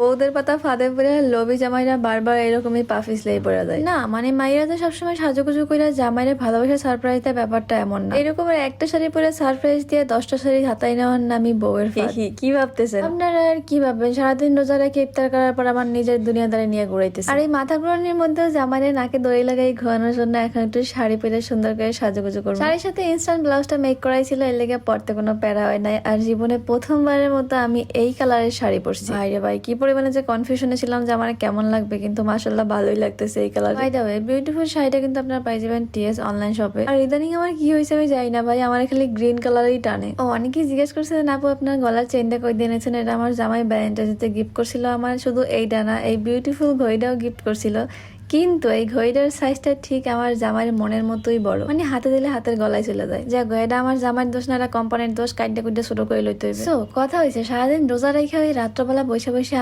বউদের পাতা ফাঁদে পড়ে লোভী জামাইরা বারবার এরকমই পা পিছলেই পড়ে যায়। না মানে মাইরা তো সবসময় সাজুগুজু করে জামাইরে ভালোবাসা সারপ্রাইজ দেয়, ব্যাপারটা এমন না। এরকমের একটা শাড়ি পরে সারপ্রাইজ দিয়ে 10টা শাড়ি হাতাই নেওয়ার নামই বউয়ের ফাঁদ। কি ভাবতেছেন আপনারা? আর কি ভাববেন, সারাদিন রোজা রেখে ইফতার করার পর আমার নিজের দুনিয়াদারি নিয়ে ঘুরাইতেছে। আর এই মাথা ঘুরানির মধ্যে জামাইরে নাকে দড়ি লাগাই ঘোরানোর জন্য এখন একটু শাড়ি পরে সুন্দর করে সাজুগুজু করবো। শাড়ির সাথে ইনস্ট্যান্ট ব্লাউজটা মেক করাইছিল, এর লেগে পরতে কোনো প্যারা হয় নাই। আর জীবনে প্রথমবারের মতো আমি এই কালারের শাড়ি পরছি। ভাইরে ভাই কি পরিমাণে যে কনফিউশনে ছিলাম যে আমার কেমন লাগবে, কিন্তু মাশাআল্লাহ ভালোই লাগতেছে এই colour. By the way, beautiful শাড়িটা কিন্তু আপনারা পাই যাবেন টিএস অনলাইন শপে। আর ইদানিং আমার কি হয়েছে আমি জানি না ভাই, আমার খালি গ্রিন কালারই টানে। ও অনেকেই জিজ্ঞেস করছিলেন আপু আপনার গলার চেইনটা কই দিয়ে এনেছেন? এটা আমার জামাই ভ্যালেন্টাইনসে গিফট করছিল। আমার শুধু এইটা না, এই বিউটিফুল ঘড়িটাও গিফট করছিল। কিন্তু এই ঘড়িটার সাইজটা ঠিক আমার জামাইয়ের মনের মতোই বড়, মানে হাতে দিলে হাতের গলায় চলে যায়। যা এটা আমার জামাইয়ের দোষ না, এটা কোম্পানির দোষ। কাইটটা কুইটা ছোট করে লইতে হইবে। সো কথা হয়েছে, সারাদিন রোজা রেখে ওই রাত্রবেলা বসে বসে